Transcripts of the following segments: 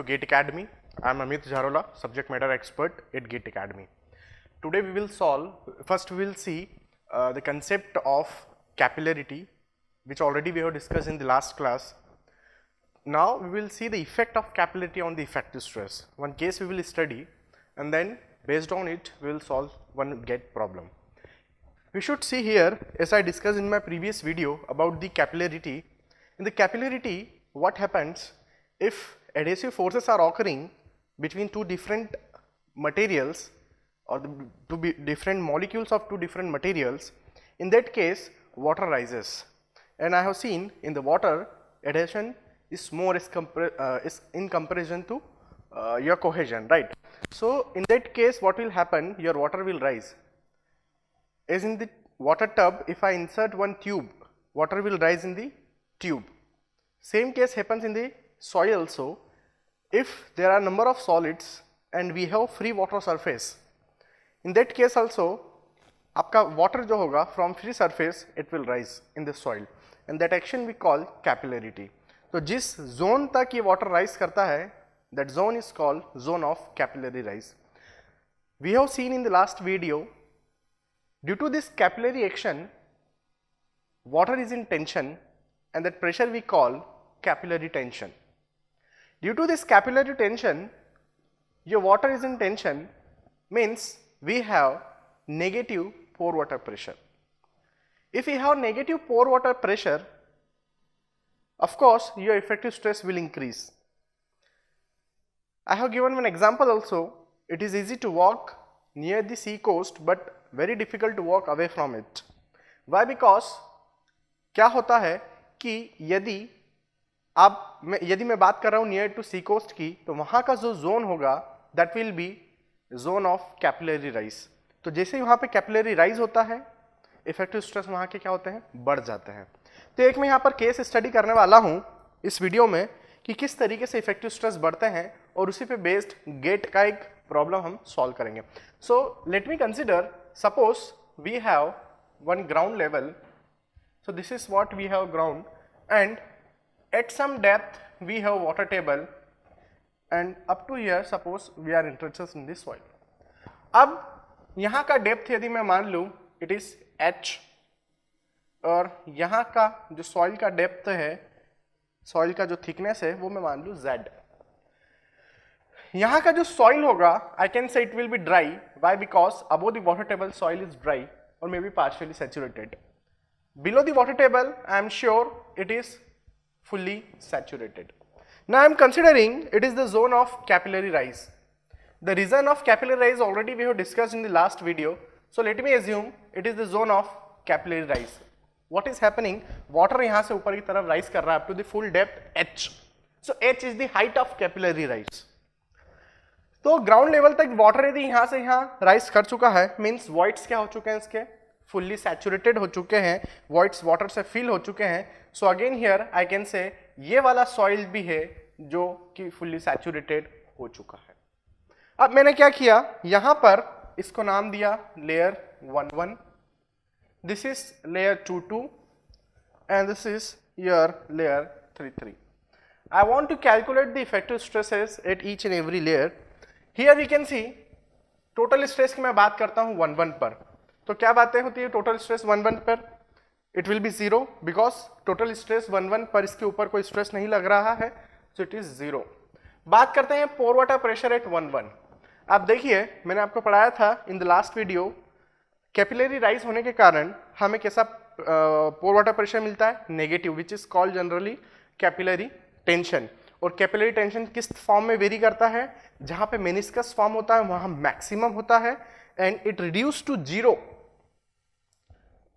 GATE Academy. I am Amit Jharola, subject matter expert at GATE Academy. Today we will first we will see the concept of capillarity, which already we have discussed in the last class. Now we will see the effect of capillarity on the effective stress. One case we will study, and then based on it we will solve one GATE problem. We should see here, as I discussed in my previous video about the capillarity. In the capillarity, what happens if adhesive forces are occurring between two different materials or different molecules of two different materials? In that case, water rises, and I have seen in the water adhesion is more is in comparison to your cohesion, right? So in that case, what will happen? Your water will rise. As in the water tub, if I insert one tube, water will rise in the tube. Same case happens in the soil also. If there are number of solids and we have free water surface, in that case also आपका water जो होगा from free surface it will rise in the soil, and that action we call capillarity. तो जिस zone तक ये water rise करता है, that zone is called zone of capillary rise. We have seen in the last video, due to this capillary action, water is in tension, and that pressure we call capillary tension. Due to this capillary tension, your water is in tension, means we have negative pore water pressure. If we have negative pore water pressure, of course your effective stress will increase. I have given one example also. It is easy to walk near the sea coast but very difficult to walk away from it. Why? Because क्या होता है कि यदि मैं बात कर रहा हूँ नियर टू सी कोस्ट की, तो वहाँ का जो जोन होगा that will B zone of capillary rise. तो जैसे वहाँ पे कैपिलरी राइज होता है, इफेक्टिव स्ट्रेस वहाँ के क्या होते हैं, बढ़ जाते हैं. तो एक मैं यहाँ पर केस स्टडी करने वाला हूँ इस वीडियो में कि किस तरीके से इफेक्टिव स्ट्रेस बढ़ते हैं, और उसी पे बेस्ड गेट का एक प्रॉब्लम हम सॉल्व करेंगे. So let me consider, suppose we have one ground level. So this is what we have ground, and at some depth we have water table, and up to here suppose we are interested in this soil. अब यहाँ का depth यदि मैं मान लूँ it is h, और यहाँ का जो सॉइल का डेप्थ है, सॉइल का जो थिकनेस है वो मैं मान लूँ z. यहाँ का जो सॉइल होगा I can say it will be dry. Why? Because above the water table soil is dry or maybe partially saturated. Below the water table, I am sure it is fully saturated. Now I am considering it is the zone of capillary rise. The reason of capillary rise already we have discussed in the last video. So let me assume it is the zone of capillary rise. What is happening? Water यहाँ से ऊपर की तरफ rise कर रहा है up to the full depth h. So h is the height of capillary rise. तो ground level तक वाटर यदि यहाँ से यहाँ राइज कर चुका है, मीन्स वॉइड्स क्या हो चुके हैं, इसके फुल्ली सैचुरेटेड हो चुके हैं, वॉइड्स वाटर से फिल हो चुके हैं. So again here I can say ये वाला सॉइल भी है जो कि फुल्ली सैचुरेटेड हो चुका है. अब मैंने क्या किया, यहाँ पर इसको नाम दिया layer 1-1, this is layer 2-2, and this is your layer 3-3. I want to calculate the effective stresses at each and every layer. Here we can see total stress की मैं बात करता हूँ 1-1 पर. तो क्या बातें होती है टोटल स्ट्रेस 1-1 पर? It will B 0 because total stress 1-1 पर इसके ऊपर कोई स्ट्रेस नहीं लग रहा है, सो इट इज 0. बात करते हैं पोर वाटर प्रेशर एट 1-1. आप देखिए मैंने आपको पढ़ाया था in the last video, capillary rise होने के कारण हमें कैसा पोर वाटर प्रेशर मिलता है, negative, which is called generally capillary tension. और कैपिलरी टेंशन किस फॉर्म में वेरी करता है? जहां पे मेनिस्कस फॉर्म होता है वहां मैक्सिमम होता है, and it reduce to 0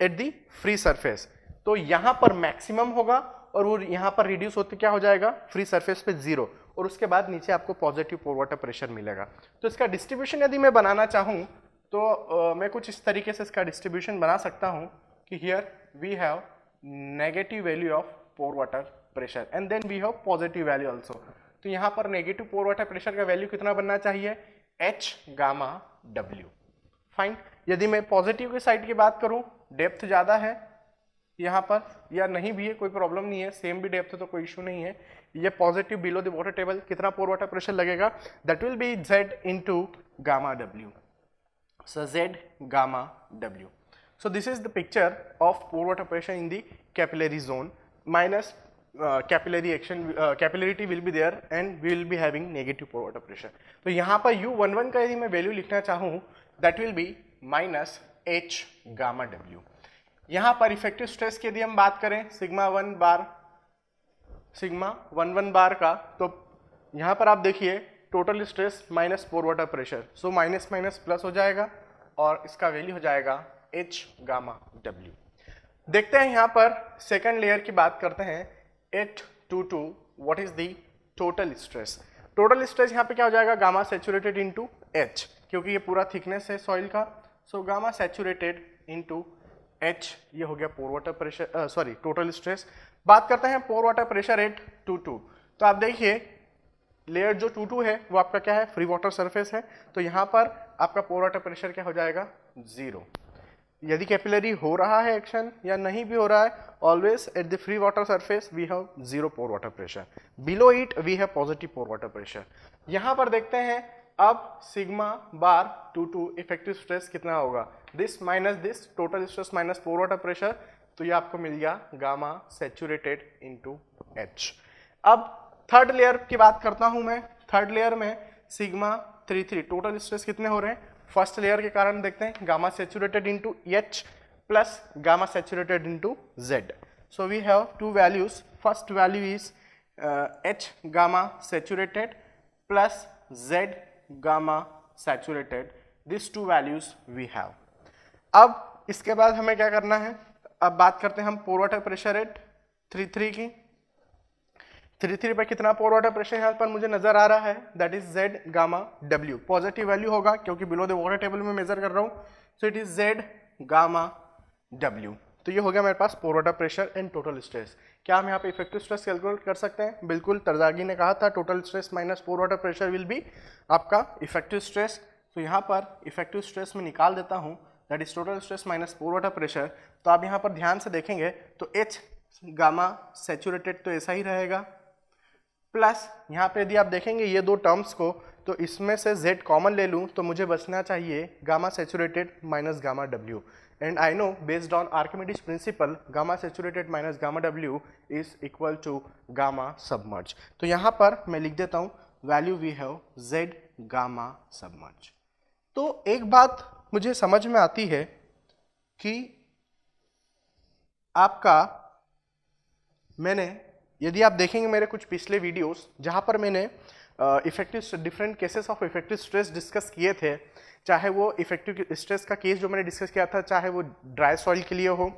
at the free surface. तो यहां पर मैक्सिमम होगा और वो यहां पर रिड्यूस होते क्या हो जाएगा, फ्री सरफेस पे 0, और उसके बाद नीचे आपको पॉजिटिव पोर वाटर प्रेशर मिलेगा. तो इसका डिस्ट्रीब्यूशन यदि मैं बनाना चाहूं तो मैं कुछ इस तरीके से इसका डिस्ट्रीब्यूशन बना सकता हूं कि here we have negative value of pore water pressure and then we have positive value also. तो यहां पर नेगेटिव पोर वाटर प्रेशर का वैल्यू कितना बनना चाहिए, h गामा w. फाइन. यदि मैं पॉजिटिव के साइड की बात करूं, डेप्थ ज्यादा है, यहाँ पर, या नहीं भी है कोई प्रॉब्लम नहीं है, सेम भी डेप्थ है तो कोई इशू नहीं है। ये positive below the water table कितना पोर वाटर प्रेशर लगेगा, that will B Z into gamma W. So Z gamma W. So this is the picture of pore water pressure in the capillary zone minus capillary action, capillarity will be there and we will be having negative pore water pressure. तो यहाँ पर U11 का यदि मैं value लिखना चाहूँ that will be minus H gamma W. यहाँ पर इफेक्टिव स्ट्रेस की यदि हम बात करें सिग्मा 1 बार सिग्मा 11 बार का, तो यहाँ पर आप देखिए total stress minus pore water pressure, so minus minus plus हो जाएगा और इसका वैल्यू हो जाएगा H गामा W. देखते हैं यहाँ पर सेकंड लेयर की बात करते हैं 822 what is the total stress. Total stress यहाँ पे क्या हो जाएगा गामा सैचुरेटेड इनटू H, क्योंकि ये पूरा थिकनेस है सॉइल का, so gamma saturated into H ये हो गया pore water pressure, sorry total stress. बात करते हैं पोर वाटर प्रेशर 822. तो आप देखिए लेयर जो 22 है वो आपका क्या है, फ्री वाटर सरफेस है, तो यहाँ पर आपका पोर वाटर प्रेशर क्या हो जाएगा, 0. यदि कैपिलरी हो रहा है एक्शन या नहीं भी हो रहा है, always at the free water surface we have 0 pore water pressure, below it we have positive pore water pressure. यहाँ पर देखते हैं अब सिग्मा बार 22 इफेक्टिव स्ट्रेस कितना होगा, this minus this total stress minus pore water pressure, तो ये आपको मिल गया गामा सैचुरेटेड इनटू H. अब थर्ड लेयर की बात करता हूं मैं. थर्ड लेयर में सिग्मा 33 टोटल स्ट्रेस कितने हो रहे हैं, फर्स्ट लेयर के कारण देखते हैं gamma saturated into H plus gamma saturated into Z. So we have two values, first value is H gamma saturated plus Z gamma saturated, this two values we have. अब इसके बाद हमें क्या करना है, अब बात करते हैं हम पोर वाटर प्रेशर एट 33 की. 33 पर कितना पोर वाटर प्रेशर यहाँ पर मुझे नजर आ रहा है, that is Z gamma W. Positive value होगा क्योंकि बिलो द वाटर टेबल में मेजर कर रहा हूँ, so it is Z gamma W. तो ये हो गया मेरे पास pore water pressure and total stress. क्या हम यहाँ पे इफेक्टिव स्ट्रेस कैलकुलेट कर सकते हैं, बिल्कुल. तरजागी ने कहा था total stress minus pore water pressure will be आपका इफेक्टिव स्ट्रेस. तो यहाँ पर इफेक्टिव स्ट्रेस में निकाल देता हूँ, that is total stress minus pore water pressure. तो आप यहाँ पर ध्यान से देखेंगे तो H गामा सैचुरेटेड तो ऐसा ही रहेगा, प्लस यहाँ पे यदि आप देखेंगे ये दो टर्म्स को, तो इसमें से Z कॉमन ले लूँ तो मुझे बचना चाहिए gamma saturated minus gamma W. And I know based on Archimedes principle gamma saturated minus gamma W is equal to gamma submerge. तो यहाँ पर मैं लिख देता हूँ value we have Z gamma submerge. तो एक बात मुझे समझ में आती है कि आपका, मैंने यदि आप देखेंगे मेरे कुछ पिछले वीडियोस जहां पर मैंने effective different cases of effective stress discuss किए थे, चाहे वो इफेक्टिव स्ट्रेस का केस जो मैंने डिस्कस किया था, चाहे वो ड्राई सॉइल के लिए हो,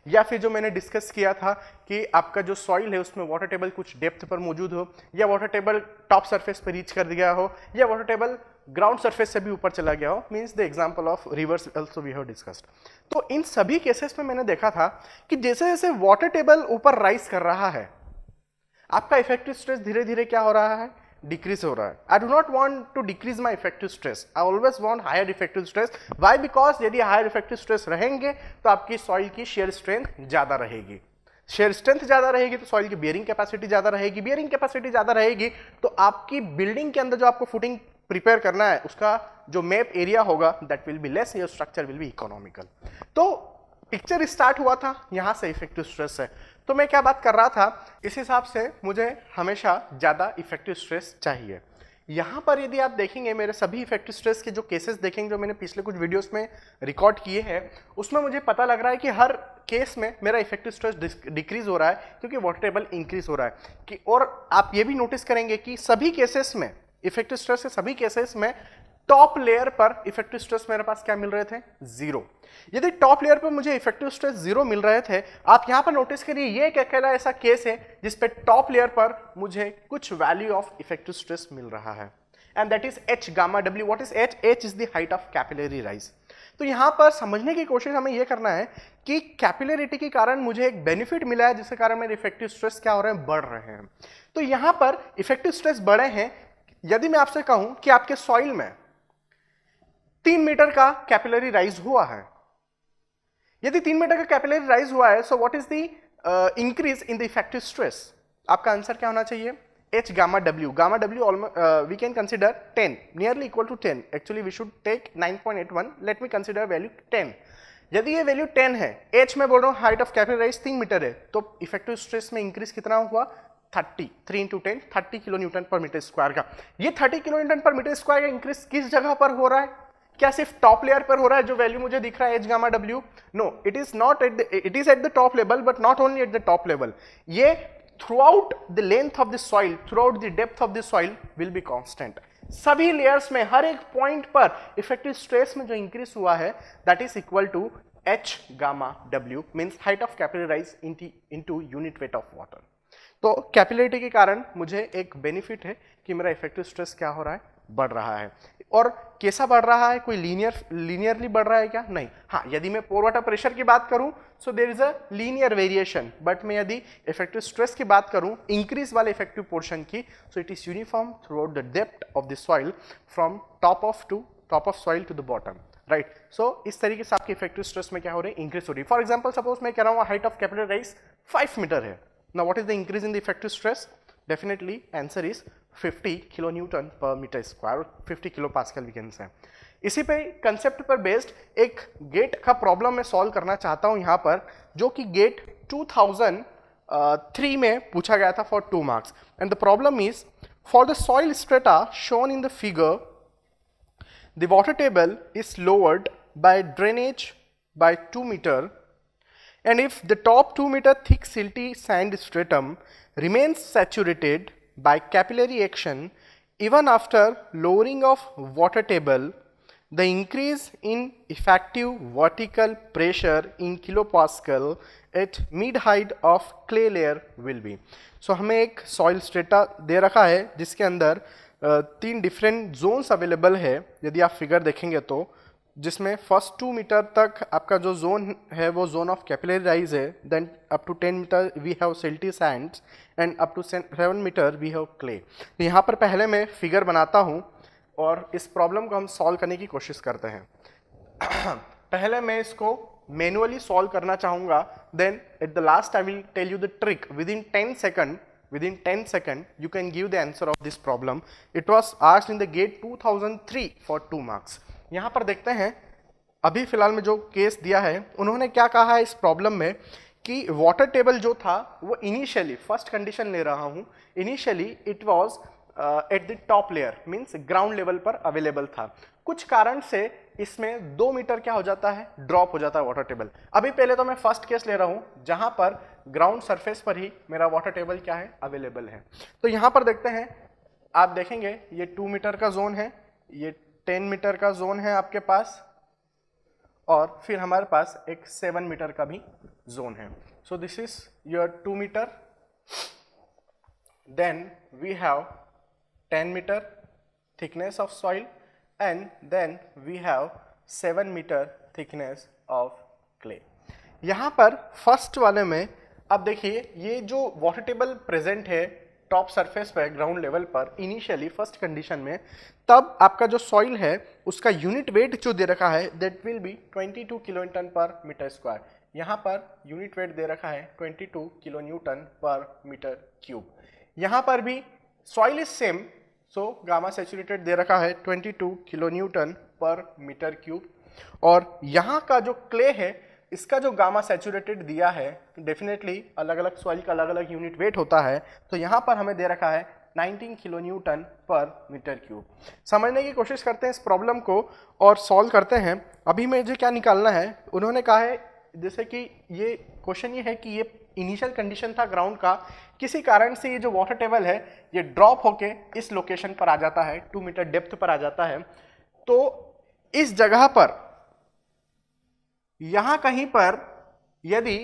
या फिर जो मैंने डिस्कस किया था कि आपका जो सॉइल है उसमें वाटर टेबल कुछ डेप्थ पर मौजूद हो, या वाटर टेबल टॉप सरफेस पर रीच कर गया हो, या वाटर टेबल ग्राउंड सरफेस से भी ऊपर चला गया हो, means the example of reverse also we have discussed. तो इन सभी केसेस में मैंने देखा था कि जैसे जैसे वाटर टेबल ऊपर राइज कर रहा है, आपका इफेक्टिव स्ट्रेस धीरे धीरे क्या हो रहा है, डिक्रीज हो रहा है. I do not want to decrease my effective stress, I always want higher effective stress. Why, because यदि हायर इफेक्टिव स्ट्रेस रहेंगे तो आपकी सॉइल की शेयर स्ट्रेंथ ज्यादा रहेगी. शेयर स्ट्रेंथ ज्यादा रहेगी तो सॉइल की बियरिंग कैपेसिटी ज्यादा रहेगी. बियरिंग कैपेसिटी ज्यादा रहेगी तो आपकी बिल्डिंग के अंदर जो आपको फुटिंग प्रिपेयर करना है उसका जो मैप एरिया होगा that will be less, your structure will be economical. तो पिक्चर स्टार्ट हुआ था यहां से इफेक्टिव स्ट्रेस है. तो मैं क्या बात कर रहा था, इस हिसाब से मुझे हमेशा ज्यादा इफेक्टिव स्ट्रेस चाहिए. यहां पर यदि आप देखेंगे मेरे सभी इफेक्टिव स्ट्रेस के जो केसेस देखेंगे जो मैंने पिछले कुछ वीडियोस में रिकॉर्ड किए हैं, उसमें मुझे पता लग रहा है कि हर केस में मेरा इफेक्टिव स्ट्रेस डिक्रीज हो रहा है क्योंकि वाटर टेबल इंक्रीज हो रहा है कि. और आप ये भी नोटिस करेंगे कि सभी केसेस में इफेक्टिव स्ट्रेस के सभी केसेस में टॉप लेयर पर इफेक्टिव स्ट्रेस मेरे पास क्या मिल रहे थे, 0. यदि टॉप लेयर पर मुझे इफेक्टिव स्ट्रेस 0 मिल रहे थे, आप यहां पर नोटिस करिए ये एक अकेला ऐसा केस है जिस पे टॉप लेयर पर मुझे कुछ वैल्यू ऑफ इफेक्टिव स्ट्रेस मिल रहा है, and that is H gamma W. What is H? H is the height of capillary rise. तो यहां पर समझने की कोशिश हमें यह करना है कि कैपिलरिटी के कारण मुझे एक बेनिफिट मिला है जिसके कारण मेरे इफेक्टिव स्ट्रेस क्या हो रहे हैं, बढ़ रहे हैं. तो यहां पर इफेक्टिव स्ट्रेस बढ़े हैं. यदि मैं आपसे कहूं कि आपके सॉइल में 3 मीटर का कैपिलरी राइज हुआ है, यदि 3 मीटर का कैपिलरी राइज हुआ है, so what is the increase in the effective stress? आपका आंसर क्या होना चाहिए? H gamma W. Gamma W we can consider 10, nearly equal to 10. Actually we should take 9.81. Let me consider value 10. यदि ये value 10 है, H में बोल रहा हूँ height of capillary rise 3 meter है, तो इफेक्टिव स्ट्रेस में इंक्रीज कितना हुआ? 30, 3 into 10, 30 kilo newton per metre square का। ये 30 kilo newton per metre square का इंक्रीज किस जगह पर हो रहा है? क्या सिर्फ टॉप लेयर पर हो रहा है जो वैल्यू मुझे दिख रहा है H gamma W? No, it is not it is at the top level, but not only at the top level. ये throughout the length of the soil, throughout the depth of the soil will be constant. सभी layers में हर एक point पर effective stress में जो increase हुआ है that is equal to H gamma W, means height of capillary rise into unit weight of water. तो capillarity के कारण मुझे एक बेनिफिट है कि मेरा इफेक्टिव स्ट्रेस क्या हो रहा है? बढ़ रहा है। और कैसा बढ़ रहा है? कोई लीनियरली बढ़ रहा है क्या? नहीं। हाँ, यदि मैं पोर वाटर प्रेशर की बात करूं so there is a linear variation, but मैं यदि इफेक्टिव स्ट्रेस की बात करूं इंक्रीज वाले इफेक्टिव पोर्शन की, so it is uniform throughout the depth of the soil from top of soil to the bottom, right. So इस तरीके से आपकी इफेक्टिव स्ट्रेस में क्या हो रही है? इंक्रीज हो रही है। फॉर एग्जाम्पल सपोज मैं कह रहा हूँ height of capillary rise 5 meter है। Now what is the increase in the effective stress? Definitely answer is 50 kilonewton per meter square, 50 kilopascal we can say. इसी पे कंसेप्ट पर बेस्ड एक गेट का प्रॉब्लम मैं सॉल्व करना चाहता हूं यहाँ पर, जो कि गेट 2003 में पूछा गया था for 2 marks. And the problem is for the soil strata shown in the figure the water table is lowered by drainage by 2 meter. And if the top 2 meter thick silty sand stratum remains saturated by capillary action even after lowering of water table, the increase in effective vertical pressure in kilopascal at mid height of clay layer will be. So हमें एक soil strata दे रखा है जिसके अंदर 3 different zones available है। यदि आप figure देखेंगे तो जिसमें फर्स्ट 2 मीटर तक आपका जो जोन है वो जोन ऑफ कैपिलरी राइज है, then up to 10 meter we have silty sands and up to 7 meter we have clay. तो यहाँ पर पहले मैं फिगर बनाता हूँ और इस प्रॉब्लम को हम सॉल्व करने की कोशिश करते हैं। पहले मैं इसको मैनुअली सॉल्व करना चाहूँगा, then at the last I will tell you the trick within 10 second you can give the answer of this problem. It was asked in the GATE 2003 for 2 marks. यहाँ पर देखते हैं अभी फिलहाल में जो केस दिया है उन्होंने क्या कहा है इस प्रॉब्लम में कि वाटर टेबल जो था वो इनिशियली, फर्स्ट कंडीशन ले रहा हूँ, initially it was at the top layer, means ground level पर अवेलेबल था। कुछ कारण से इसमें 2 मीटर क्या हो जाता है? ड्रॉप हो जाता है वाटर टेबल। अभी पहले तो मैं फर्स्ट केस ले रहा हूँ जहां पर ग्राउंड सरफेस पर ही मेरा वाटर टेबल क्या है? अवेलेबल है। तो यहां पर देखते हैं, आप देखेंगे ये 2 मीटर का जोन है, ये 10 मीटर का जोन है आपके पास, और फिर हमारे पास एक 7 मीटर का भी जोन है। So this is your 2 meter, then we have 10 meter thickness of soil, and then we have 7 meter thickness of clay. यहाँ पर फर्स्ट वाले में अब देखिए ये जो वाटर टेबल प्रेजेंट है टॉप सरफेस पर ग्राउंड लेवल पर इनिशियली फर्स्ट कंडीशन में, तब आपका जो सॉइल है उसका यूनिट वेट जो दे रखा है that will be 22 kilo newton per metre square. यहाँ पर यूनिट वेट दे रखा है 22 kilo newton per metre cube. यहाँ पर भी soil is same, so gamma saturated दे रखा है 22 kilo newton per metre cube. और यहाँ का जो क्ले है इसका जो गामा सैचुरेटेड दिया है, डेफिनेटली अलग अलग सॉइल का अलग अलग यूनिट वेट होता है, तो यहाँ पर हमें दे रखा है 19 kilo newton per metre cube. समझने की कोशिश करते हैं इस प्रॉब्लम को और सॉल्व करते हैं। अभी मुझे क्या निकालना है, उन्होंने कहा है जैसे कि ये क्वेश्चन ये है कि ये इनिशियल कंडीशन था ग्राउंड का, किसी कारण से ये जो वाटर टेबल है ये ड्रॉप होके इस लोकेशन पर आ जाता है, 2 मीटर डेप्थ पर आ जाता है। तो इस जगह पर यहां कहीं पर, यदि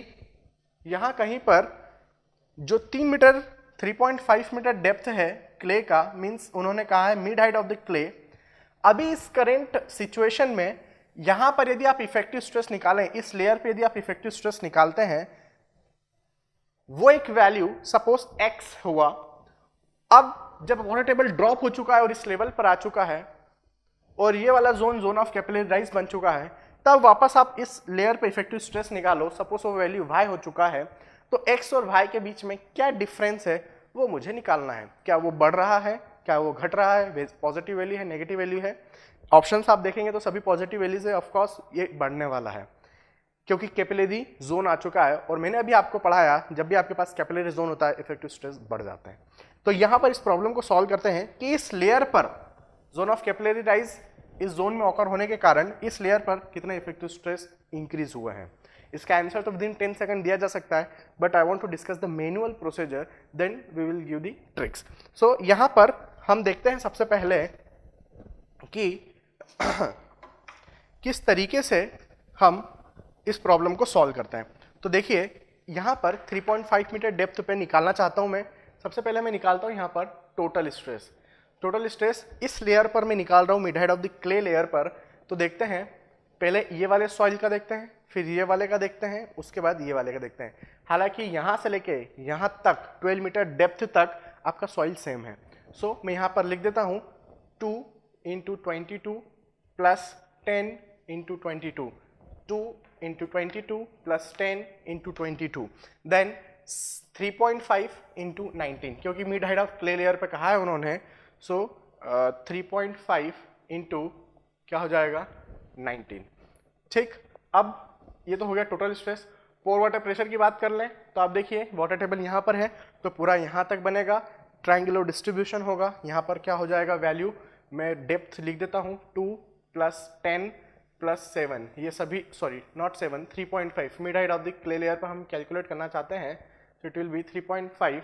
यहां कहीं पर जो 3 मीटर 3.5 मीटर डेप्थ है क्ले का, मींस उन्होंने कहा है mid height of the clay. अभी इस करेंट सिचुएशन में यहां पर यदि आप इफेक्टिव स्ट्रेस निकालें, इस लेयर पे यदि आप इफेक्टिव स्ट्रेस निकालते हैं, वो एक वैल्यू सपोज x हुआ। अब जब वाटर टेबल ड्रॉप हो चुका है और इस लेवल पर आ चुका है और ये वाला जोन ऑफ कैपिलरी राइज बन चुका है, तब वापस आप इस लेयर पे इफेक्टिव स्ट्रेस निकालो, सपोज वो वैल्यू y हो चुका है, तो x और y के बीच में क्या डिफरेंस है वो मुझे निकालना है। क्या वो बढ़ रहा है, क्या वो घट रहा है, पॉजिटिव वैल्यू है, नेगेटिव वैल्यू है। ऑप्शंस आप देखेंगे तो सभी पॉजिटिव वैल्यूज है, ऑफकोर्स ये बढ़ने वाला है क्योंकि कैपिलरी जोन आ चुका है। और मैंने अभी आपको पढ़ाया जब भी आपके पास कैपिलरी जोन होता है इफेक्टिव स्ट्रेस बढ़ जाता है। तो यहां पर इस प्रॉब्लम को सॉल्व करते हैं कि इस लेयर पर जोन ऑफ कैपिलरी राइज इस जोन में ऑकर होने के कारण इस लेयर पर कितना इफेक्टिव स्ट्रेस इंक्रीज हुआ है। इसका आंसर तो विदिन 10 सेकंड दिया जा सकता है, but I want to discuss the manual procedure, then we will give the tricks. So यहां पर हम देखते हैं सबसे पहले कि किस तरीके से हम इस प्रॉब्लम को सॉल्व करते हैं। तो देखिए यहां पर 3.5 मीटर डेप्थ पे निकालना चाहता हूं मैं। सबसे पहले मैं निकालता हूं यहां पर टोटल स्ट्रेस। टोटल स्ट्रेस इस लेयर पर मैं निकाल रहा हूं, mid height of the clay layer पर। तो देखते हैं पहले ये वाले सॉइल का देखते हैं, फिर ये वाले का देखते हैं, उसके बाद ये वाले का देखते हैं। हालांकि यहां से लेके यहां तक 12 मीटर डेप्थ तक आपका सॉइल सेम है। सो मैं यहां पर लिख देता हूं 2 × 22 प्लस 10 × 22, 2 × 22 प्लस 10 × 22, देन 3.5 × 19, क्योंकि mid height of clay layer पे कहा है उन्होंने। सो 3.5 इंटू क्या हो जाएगा 19। ठीक, अब ये तो हो गया टोटल स्ट्रेस। पोर वाटर प्रेशर की बात कर लें तो आप देखिए वाटर टेबल यहाँ पर है तो पूरा यहाँ तक बनेगा, ट्रायंगुलर डिस्ट्रीब्यूशन होगा। यहाँ पर क्या हो जाएगा वैल्यू, मैं डेप्थ लिख देता हूँ 2 + 10 + 7, ये सभी sorry not 7, 3.5 mid height of the clay layer पर हम कैलकुलेट करना चाहते हैं। तो इट विल बी 3.5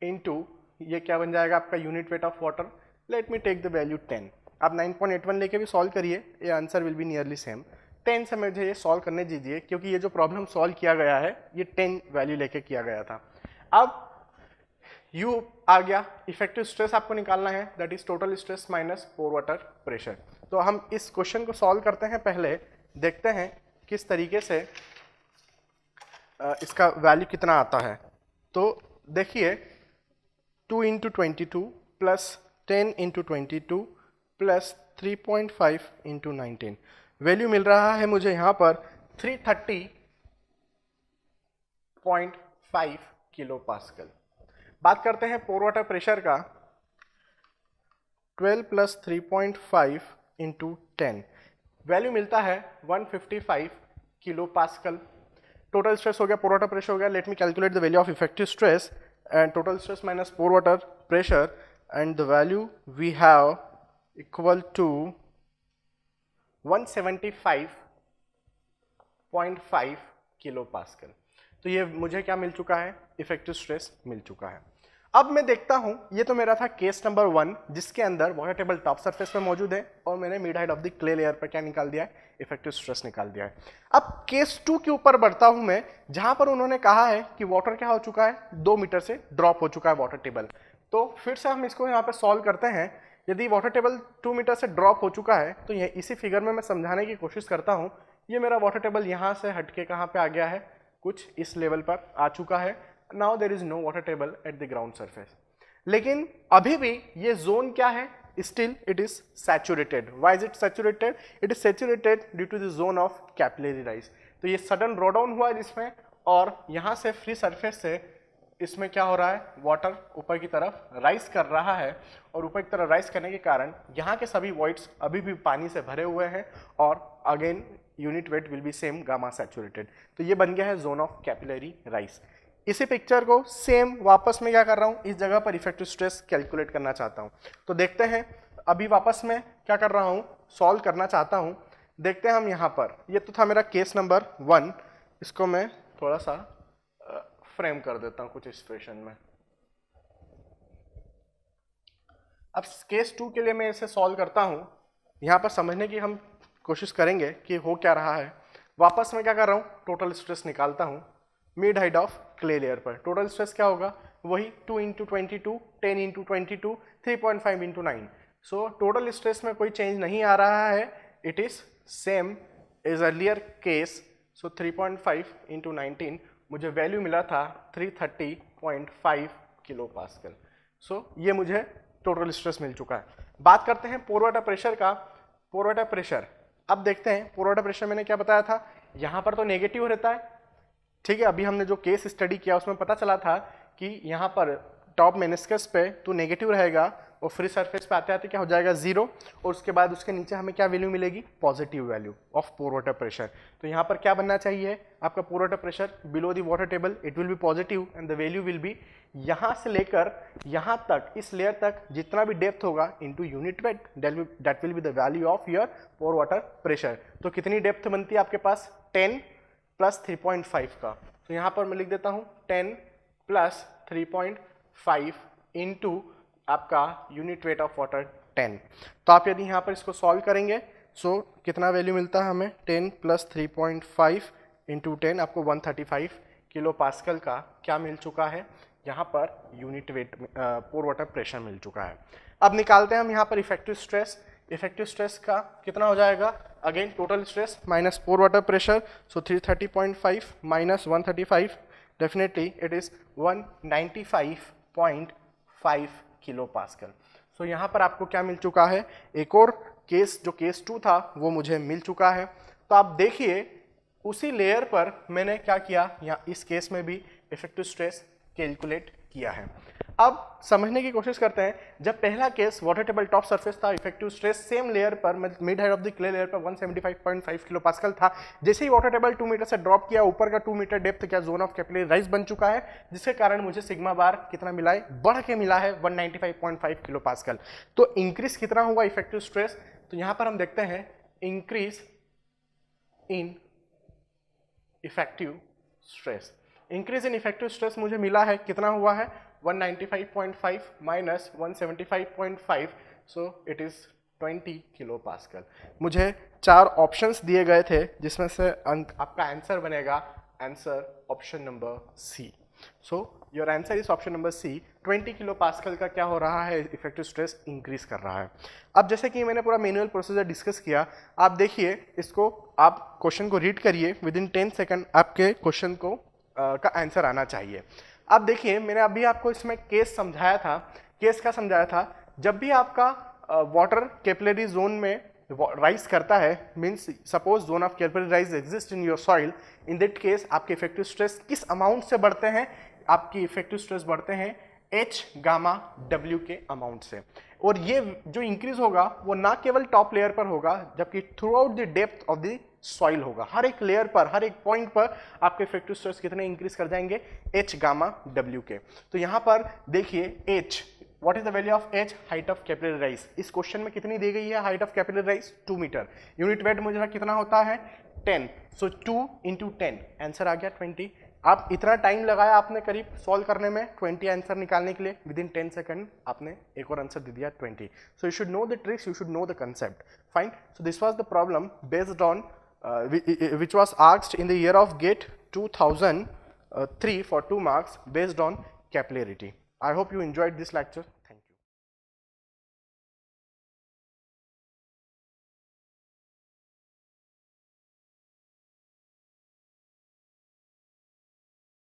इंटू ये क्या बन जाएगा आपका unit weight of water. Let me take the value 10। आप 9.81 लेके भी सॉल्व करिए, ये answer will be nearly same. 10 से मुझे ये सॉल्व करने दीजिए क्योंकि ये जो प्रॉब्लम सॉल्व किया गया है ये 10 वैल्यू लेके किया गया था। अब यू आ गया, इफेक्टिव स्ट्रेस आपको निकालना है, that is total stress minus pore water pressure. तो हम इस क्वेश्चन को सॉल्व करते हैं। पहले देखते हैं किस तरीके से इसका वैल्यू कितना आता है। तो देखिए 2 × 22 प्लस 10 × 22 प्लस 3.5 × 19, वैल्यू मिल रहा है मुझे यहाँ पर 330.5 किलो पास्कल। बात करते हैं पोर वाटर प्रेशर का, 12 + 3.5 × 10, वैल्यू मिलता है 155 किलो पास्कल। टोटल स्ट्रेस हो गया, पोर वाटर प्रेशर हो गया। Let me calculate the value of effective stress and total stress minus pore water pressure, and the value we have equal to 175.5 kilo pascal. तो ये मुझे क्या मिल चुका है, इफेक्टिव स्ट्रेस मिल चुका है। अब मैं देखता हूं, ये तो मेरा था केस नंबर 1 जिसके अंदर वाटर टेबल टॉप सरफेस पे मौजूद है और मैंने mid height of the clay layer पर क्या निकाल दिया है, इफेक्टिव स्ट्रेस निकाल दिया है। अब केस 2 के ऊपर बढ़ता हूं मैं, जहां पर उन्होंने कहा है कि वाटर क्या हो चुका है, 2 मीटर से ड्रॉप हो चुका है वाटर टेबल। तो फिर से हम इसको यहाँ पे सॉल्व करते हैं। यदि वाटर टेबल 2 मीटर से ड्रॉप हो चुका है तो ये इसी फिगर में मैं समझाने की कोशिश करता हूँ। ये मेरा वाटर टेबल यहाँ से हटके कहाँ पे आ गया है, कुछ इस लेवल पर आ चुका है। Now there is no water table at the ground surface, लेकिन अभी भी ये जोन क्या है, still it is saturated. Why is it saturated? It is saturated due to the zone of capillary rise. तो ये सडन ड्रॉ डाउन हुआ है इसमें, और यहाँ से फ्री सरफेस से इसमें क्या हो रहा है, वाटर ऊपर की तरफ राइज कर रहा है, और ऊपर की तरफ राइज करने के कारण यहाँ के सभी वॉइड्स अभी भी पानी से भरे हुए हैं, और again unit weight will be same gamma saturated. तो ये बन गया है जोन ऑफ कैपिलरी राइज। इसी पिक्चर को सेम वापस में क्या कर रहा हूँ, इस जगह पर इफेक्टिव स्ट्रेस कैलकुलेट करना चाहता हूँ। तो देखते हैं, अभी वापस में क्या कर रहा हूँ, सॉल्व करना चाहता हूँ। देखते हैं हम यहाँ पर, ये तो था मेरा केस नंबर 1, इसको मैं थोड़ा सा फ्रेम कर देता हूँ कुछ एक्सप्रेशन में। अब केस 2 के लिए मैं इसे सॉल्व करता हूँ। यहाँ पर समझने की हम कोशिश करेंगे कि हो क्या रहा है। वापस में क्या कर रहा हूँ, टोटल स्ट्रेस निकालता हूँ mid height of clay layer पर। टोटल स्ट्रेस क्या होगा, वही 2 × 22, 10 × 22, 3.5 × 9। सो टोटल स्ट्रेस में कोई चेंज नहीं आ रहा है, it is same as earlier case. So 3.5 × 19 मुझे वैल्यू मिला था 330.5 किलो पास्कल। सो ये मुझे टोटल स्ट्रेस मिल चुका है। बात करते हैं पोर वाटर प्रेशर का। पोर वाटर प्रेशर अब देखते हैं पोर वाटर प्रेशर मैंने क्या बताया था, यहाँ पर तो नेगेटिव रहता है, ठीक है। अभी हमने जो केस स्टडी किया उसमें पता चला था कि यहाँ पर टॉप मेनिस्कस पे तो नेगेटिव रहेगा और फ्री सरफेस पे आते आते क्या हो जाएगा 0, और उसके बाद उसके नीचे हमें क्या वैल्यू मिलेगी, positive value of pore water pressure. तो यहाँ पर क्या बनना चाहिए आपका pore water pressure below the water table, it will be positive and the value will be यहाँ से लेकर यहाँ तक, इस लेयर तक जितना भी डेप्थ होगा into unit weight, that will be the value of your pore water pressure. तो कितनी डेप्थ बनती है आपके पास, 10 प्लस 3.5 का, तो यहाँ पर मैं लिख देता हूँ 10 प्लस 3.5 इंटू आपका यूनिट वेट ऑफ वाटर 10। तो आप यदि यहाँ पर इसको सॉल्व करेंगे सो कितना वैल्यू मिलता है हमें, 10 प्लस 3.5 इंटू 10 आपको 135 किलो पास्कल का क्या मिल चुका है, यहाँ पर यूनिट वेट पोर वाटर प्रेशर मिल चुका है। अब निकालते हैं हम यहाँ पर इफेक्टिव स्ट्रेस। इफेक्टिव स्ट्रेस का कितना हो जाएगा, again total stress minus pore water pressure, so 330.5 minus 135, definitely it is 195.5 kilo pascal. So यहाँ पर आपको क्या मिल चुका है, एक और केस जो केस 2 था वो मुझे मिल चुका है। तो आप देखिए उसी लेयर पर मैंने क्या किया, यहाँ इस केस में भी इफेक्टिव स्ट्रेस कैलकुलेट किया है। अब समझने की कोशिश करते हैं, जब पहला case water table top surface था, इफेक्टिव स्ट्रेस सेम लेयर पर mid height of the clay layer पर 175.5 किलो पास्कल था। जैसे ही वाटर टेबल 2 मीटर से ड्रॉप किया, ऊपर का 2 मीटर डेप्थ क्या जोन ऑफ कैपिलरी राइज बन चुका है, जिसके कारण मुझे सिग्मा बार कितना मिला है, बढ़ के मिला है 195.5 किलो पास्कल। तो इंक्रीज कितना हुआ इफेक्टिव स्ट्रेस, तो यहां पर हम देखते हैं increase in effective stress. Increase in effective stress मुझे मिला है, कितना हुआ है 195.5 minus 175.5, so it is 20 kilo pascal. मुझे 4 ऑप्शंस दिए गए थे जिसमें से आपका आंसर बनेगा answer option number C. So your answer is option number C, 20 kilo pascal का क्या हो रहा है, इफेक्टिव स्ट्रेस इंक्रीज कर रहा है। अब जैसे कि मैंने पूरा मैनुअल प्रोसीजर डिस्कस किया, आप देखिए इसको, आप क्वेश्चन को रीड करिए, विद इन 10 सेकेंड आपके क्वेश्चन को का आंसर आना चाहिए। अब देखिए मैंने अभी आपको इसमें केस समझाया था, केस का समझाया था, जब भी आपका वाटर कैपिलरी जोन में राइज करता है, means suppose zone of capillary rise exist in your soil, in that case आपके इफेक्टिव स्ट्रेस किस अमाउंट से बढ़ते हैं, आपकी इफेक्टिव स्ट्रेस बढ़ते हैं H गामा W के अमाउंट से। और ये जो इंक्रीज होगा वो ना केवल टॉप लेयर पर होगा, जबकि through out the depth of the soil होगा। हर एक लेयर पर, हर एक पॉइंट पर आपके इफेक्टिव स्ट्रेस कितने इंक्रीज कर जाएंगे, H गामा W के। तो यहाँ पर देखिए H, what is the value of H, height of capillary rise. इस क्वेश्चन में कितनी दी गई है height of capillary rise, 2 meter. Unit weight मुझे कितना होता है 10, सो 2 इंटू 10, आंसर आ गया 20। आप इतना टाइम लगाया आपने करीब सॉल्व करने में 20 आंसर निकालने के लिए, विद इन 10 सेकंड आपने एक और आंसर दे दिया 20। So you should know the tricks, you should know the concept, fine. So this was the problem based on which was asked in the year of GATE 2003 for 2 marks based on capillarity. I hope you enjoyed this lecture.